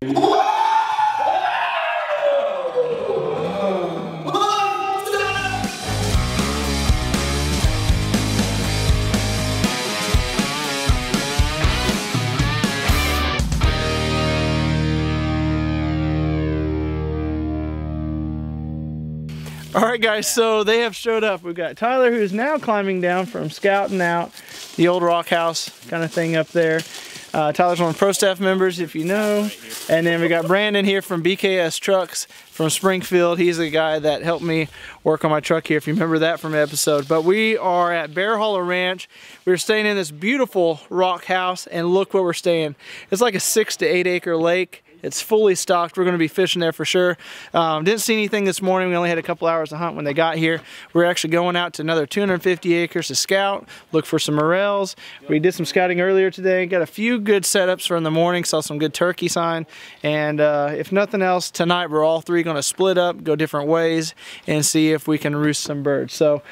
All right, guys, so they have showed up. We've got Tyler, who's now climbing down from scouting out the old rock house kind of thing up there. Tyler's one of the pro staff members, if you know. And then we got Brandon here from BKS Trucks from Springfield. He's the guy that helped me work on my truck here, if you remember that from the episode. But we are at Bear Hollow Ranch. We're staying in this beautiful rock house, and look where we're staying. It's like a 6 to 8 acre lake. It's fully stocked. We're going to be fishing there for sure. Didn't see anything this morning. We only had a couple hours to hunt when they got here. We're actually going out to another 250 acres to scout, look for some morels. We did some scouting earlier today. Got a few good setups for in the morning. Saw some good turkey sign. And if nothing else, tonight we're all three going to split up, go different ways, and see if we can roost some birds. So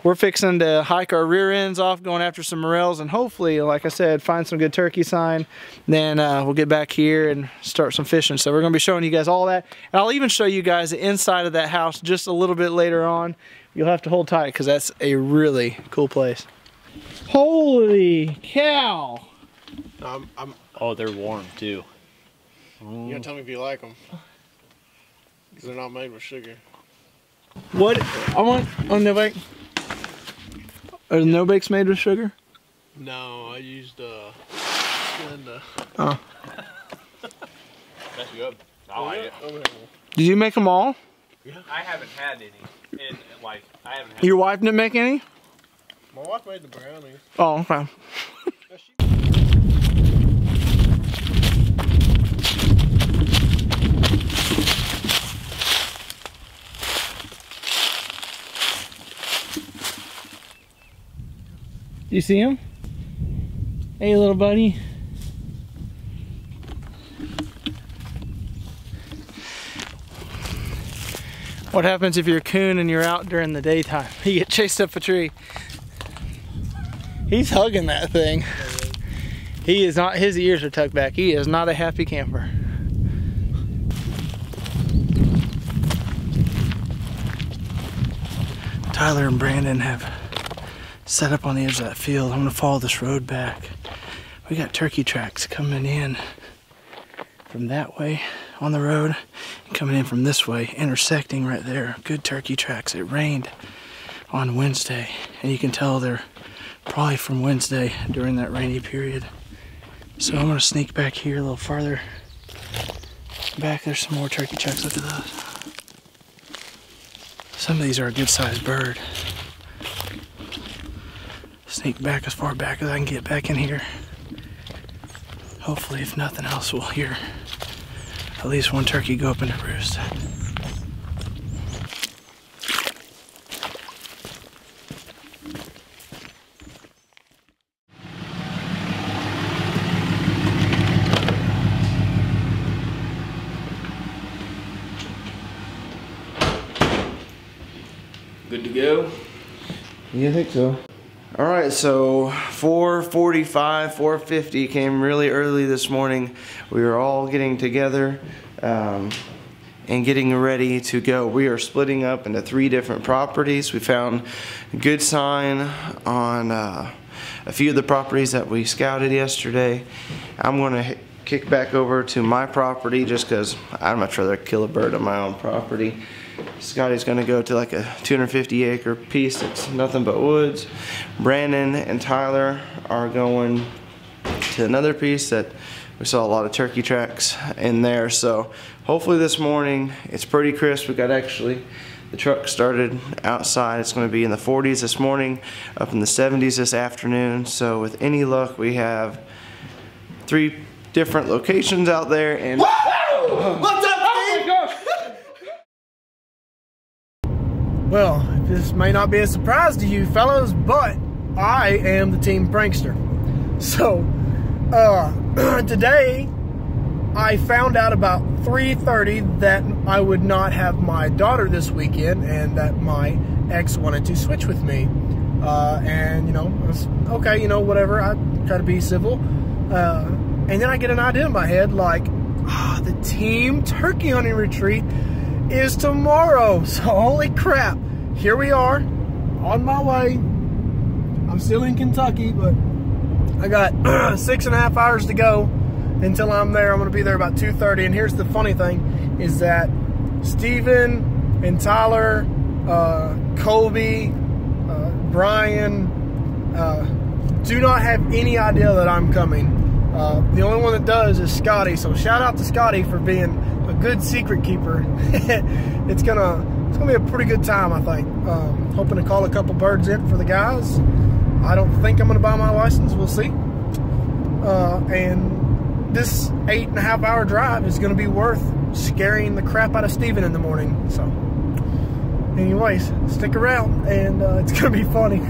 we're fixing to hike our rear ends off, going after some morels, and hopefully, like I said, find some good turkey sign. Then we'll get back here and start some fishing. So we're going to be showing you guys all that. And I'll even show you guys the inside of that house just a little bit later on. You'll have to hold tight because that's a really cool place. Holy cow! Oh, they're warm too. You gotta tell me if you like them. Because they're not made with sugar. What? I want on the bake. Are no bakes made with sugar? No, I used Splenda. Oh. That's good. I like it. Did you make them all? Yeah. I haven't had any. And like, I haven't had Your wife didn't make any? My wife made the brownies. Oh, okay. You see him? Hey, little buddy. What happens if you're a coon and you're out during the daytime? You get chased up a tree. He's hugging that thing. He is not, his ears are tucked back. He is not a happy camper. Tyler and Brandon have set up on the edge of that field. I'm gonna follow this road back. We got turkey tracks coming in from that way on the road and coming in from this way, intersecting right there. Good turkey tracks. It rained on Wednesday, and you can tell they're probably from Wednesday during that rainy period. So I'm gonna sneak back here a little farther back. There's some more turkey tracks. Look at those. Some of these are a good sized bird. Sneak back as far back as I can get back in here. Hopefully, if nothing else, we'll hear at least one turkey go up into roost. Good to go? Yeah, I think so. All right, so 4:45, 4:50 came really early this morning. We were all getting together and getting ready to go. We are splitting up into 3 different properties. We found a good sign on a few of the properties that we scouted yesterday. I'm gonna kick back over to my property just because I'd much rather kill a bird on my own property. Scotty's gonna go to like a 250 acre piece that's nothing but woods. Brandon and Tyler are going to another piece that we saw a lot of turkey tracks in there. So hopefully this morning it's pretty crisp. We got actually the truck started outside. It's gonna be in the 40s this morning, up in the 70s this afternoon. So with any luck, we have 3 different locations out there. And What's up, Steve? Well, this may not be a surprise to you fellas, but I am the team prankster. So, today I found out about 3:30 that I would not have my daughter this weekend and that my ex wanted to switch with me. And, you know, I was, okay, you know, whatever, I try to be civil. And then I get an idea in my head like, the team turkey hunting retreat is tomorrow. So holy crap, here we are on my way. I'm still in Kentucky, but I got 6.5 hours to go until I'm there. I'm gonna be there about 2:30. And here's the funny thing is that Steven and Tyler, Kobe, Brian, do not have any idea that I'm coming. The only one that does is Scotty. So shout out to Scotty for being a good secret keeper. It's gonna be a pretty good time, I think. Hoping to call a couple birds in for the guys. I don't think I'm gonna buy my license. We'll see. And this 8.5 hour drive is gonna be worth scaring the crap out of Steven in the morning. So anyways, stick around, and it's gonna be funny.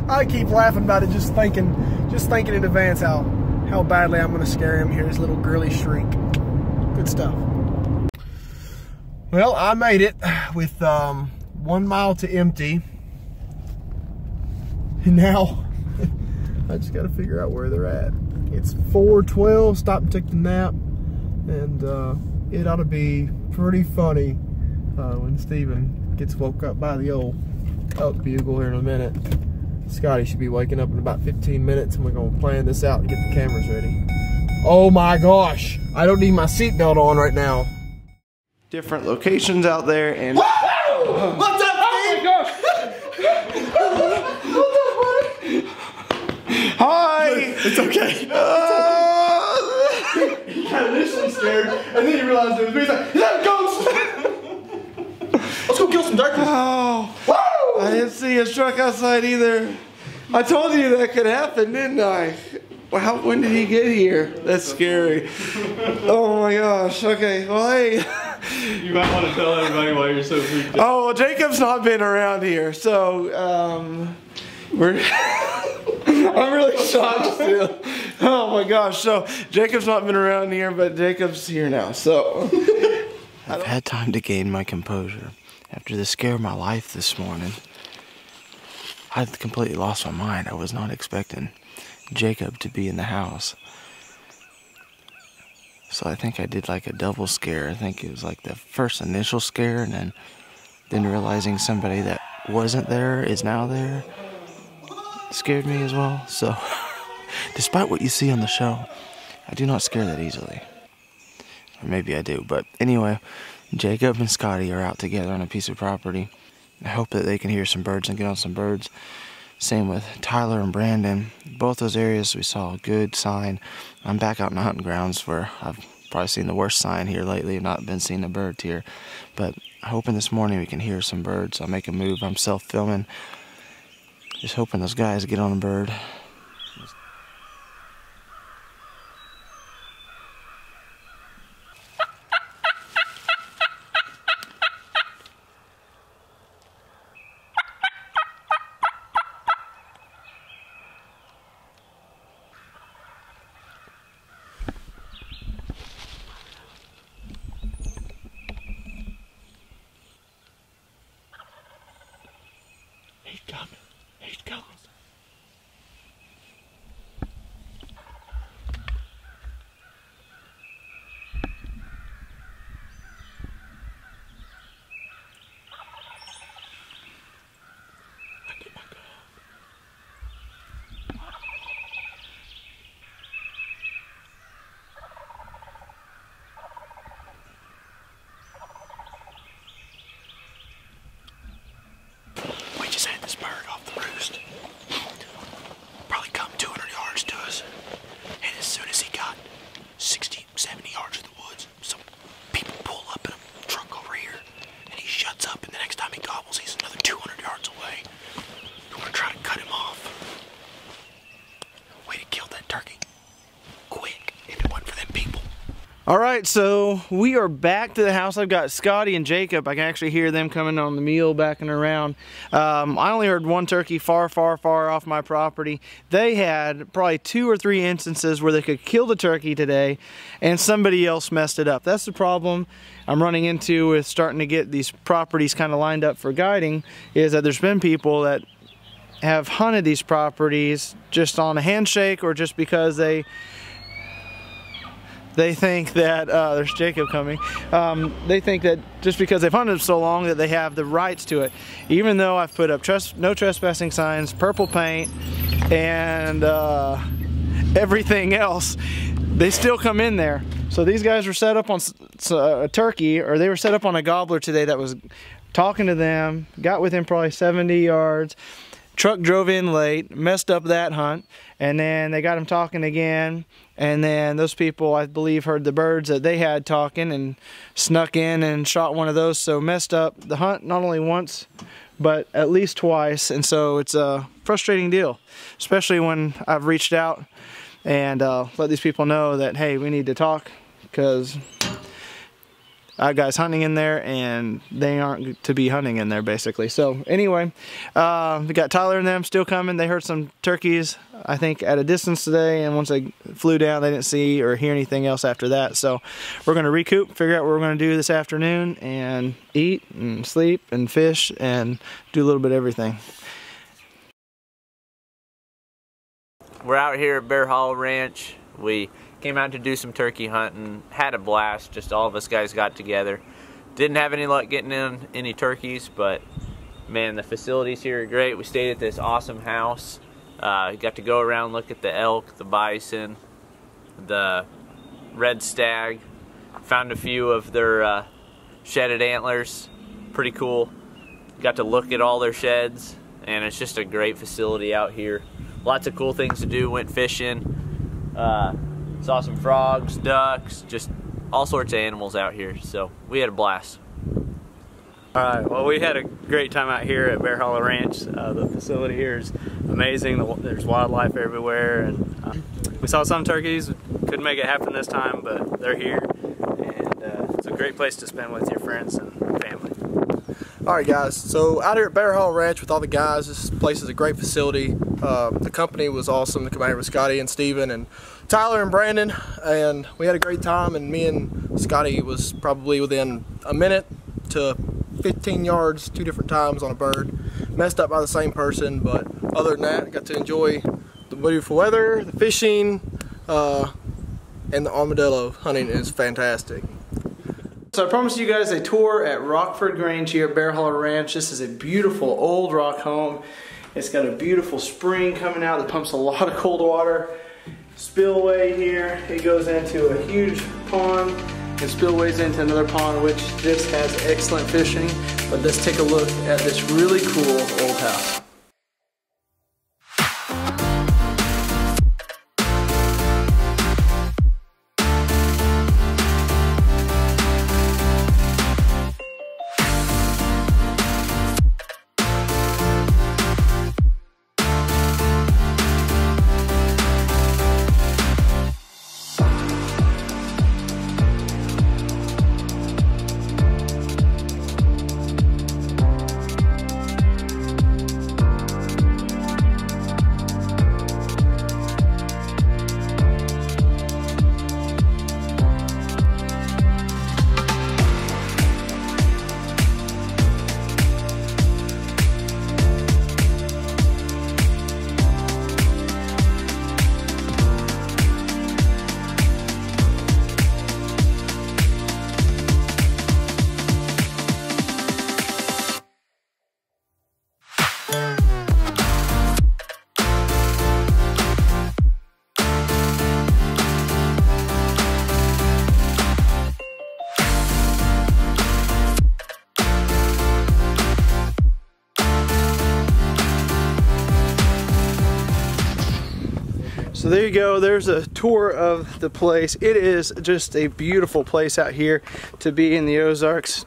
I keep laughing about it, just thinking in advance how badly I'm gonna scare him. Hear his little girly shriek. Good stuff. Well, I made it with 1 mile to empty, and now I just gotta figure out where they're at. It's 4:12. Stop and take the nap, and it ought to be pretty funny when Steven gets woke up by the old elk bugle here in a minute. Scotty should be waking up in about 15 minutes, and we're gonna plan this out and get the cameras ready. Oh my gosh, I don't need my seatbelt on right now. Different locations out there, and whoa! What's up, Steve? Oh my gosh! Hi! It's okay. He got initially scared, and then he realized it was me. He's like, is that a ghost? Let's go kill some turkeys. Oh, woo! I didn't see a truck outside either. I told you that could happen, didn't I? Wow, when did he get here? That's scary. Oh my gosh. Okay, well, hey. You might want to tell everybody why you're so freaked out. Oh, well, Jacob's not been around here, so we're. I'm really shocked still. Oh my gosh. So Jacob's not been around here, but Jacob's here now. So I've had time to gain my composure after the scare of my life this morning. I'd completely lost my mind. I was not expecting Jacob to be in the house. So I think I did like a double scare. I think it was like the first initial scare, and then realizing somebody that wasn't there is now there scared me as well. So despite what you see on the show, I do not scare that easily. Or maybe I do, but anyway, Jacob and Scotty are out together on a piece of property. I hope that they can hear some birds and get on some birds. Same with Tyler and Brandon. Both those areas we saw a good sign. I'm back out in the hunting grounds where I've probably seen the worst sign here lately. I've not been seeing a bird here. But hoping this morning we can hear some birds. I'll make a move. I'm self-filming. Just hoping those guys get on a bird. He's coming. We just had this bird off the roost. Probably come 200 yards to us. And as soon as he got 60, 70 yards of the woods, some people pull up in a truck over here. And he shuts up, and the next time he gobbles, he's another 200 yards away. We're gonna try to cut him off. Way to kill that turkey. Quick, if it wasn't for them people. All right, so we are back to the house. I've got Scotty and Jacob. I can actually hear them coming on the meal, backing around. I only heard one turkey far off my property. They had probably 2 or 3 instances where they could kill the turkey today and somebody else messed it up. That's the problem I'm running into with starting to get these properties kind of lined up for guiding, is that there's been people that have hunted these properties just on a handshake or just because they they think that, there's Jacob coming, they think that just because they've hunted so long that they have the rights to it. Even though I've put up no trespassing signs, purple paint, and everything else, they still come in there. So these guys were set up on a turkey, or they were set up on a gobbler today that was talking to them, got within probably 70 yards. Truck drove in late, messed up that hunt, and then they got him talking again, and then those people, I believe, heard the birds that they had talking and snuck in and shot one of those, so messed up the hunt not only once but at least twice. And so it's a frustrating deal, especially when I've reached out and let these people know that, hey, we need to talk, because I got guys hunting in there and they aren't to be hunting in there, basically. So anyway, we got Tyler and them still coming. They heard some turkeys, I think, at a distance today, and once they flew down, they didn't see or hear anything else after that. So we're going to recoup, figure out what we're going to do this afternoon, and eat and sleep and fish and do a little bit of everything. We're out here at Bear Hollow Ranch. We came out to do some turkey hunting, had a blast, just all of us guys got together. Didn't have any luck getting in any turkeys, but man, the facilities here are great. We stayed at this awesome house. Got to go around, look at the elk, the bison, the red stag. Found a few of their shedded antlers, pretty cool. Got to look at all their sheds, and it's just a great facility out here. Lots of cool things to do, went fishing. Saw some frogs, ducks, just all sorts of animals out here, so we had a blast. Alright, well, we had a great time out here at Bear Hollow Ranch. The facility here is amazing. There's wildlife everywhere, and we saw some turkeys. Couldn't make it happen this time, but they're here, and it's a great place to spend with your friends and family. Alright guys, so out here at Bear Hollow Ranch with all the guys, this place is a great facility. The company was awesome. The commander was Scotty and Steven and Tyler and Brandon, and we had a great time, and me and Scotty was probably within a minute to 15 yards 2 different times on a bird. Messed up by the same person, but other than that, I got to enjoy the beautiful weather, the fishing, and the armadillo hunting is fantastic. So I promised you guys a tour at Rockford Grange here at Bear Hollow Ranch. This is a beautiful old rock home. It's got a beautiful spring coming out that pumps a lot of cold water. Spillway here, it goes into a huge pond and spillways into another pond, which this has excellent fishing. But let's take a look at this really cool old house. So there you go, there's a tour of the place. It is just a beautiful place out here to be in the Ozarks.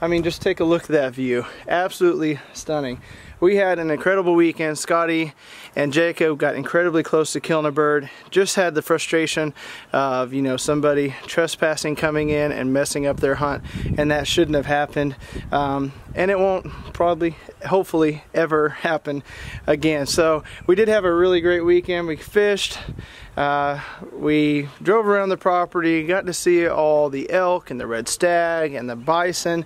I mean, just take a look at that view. Absolutely stunning. We had an incredible weekend. Scotty and Jacob got incredibly close to killing a bird. Just had the frustration of, you know, somebody trespassing, coming in and messing up their hunt, and that shouldn't have happened. And it won't probably, hopefully, ever happen again. So we did have a really great weekend. We fished, we drove around the property, got to see all the elk and the red stag and the bison.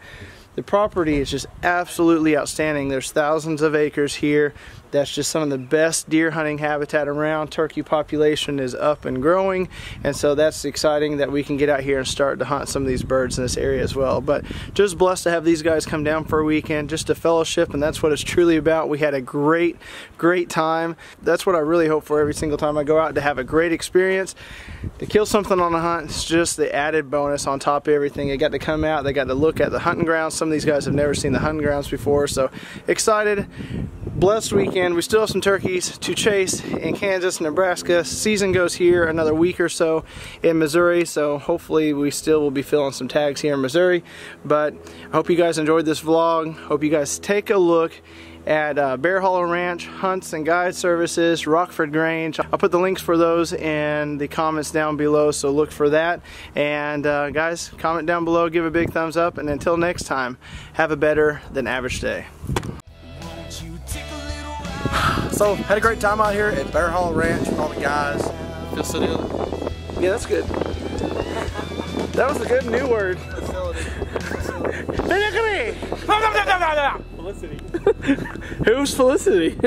The property is just absolutely outstanding. There's thousands of acres here. That's just some of the best deer hunting habitat around. Turkey population is up and growing, and so that's exciting that we can get out here and start to hunt some of these birds in this area as well. But just blessed to have these guys come down for a weekend, just a fellowship, and that's what it's truly about. We had a great time. That's what I really hope for every single time I go out, to have a great experience. To kill something on a hunt, it's just the added bonus on top of everything. They got to come out, they got to look at the hunting grounds. Some of these guys have never seen the hunting grounds before, so excited. Blessed weekend. We still have some turkeys to chase in Kansas, Nebraska. Season goes here another week or so in Missouri, so hopefully we still will be filling some tags here in Missouri. But I hope you guys enjoyed this vlog. Hope you guys take a look at Bear Hollow Ranch Hunts and Guide Services, Rockford Grange. I'll put the links for those in the comments down below, so look for that. And guys, comment down below, give a big thumbs up, and until next time, have a better than average day. So, had a great time out here at Bear Hollow Ranch with all the guys. Yeah, that's good. That was a good new word. Felicity. Who's Felicity?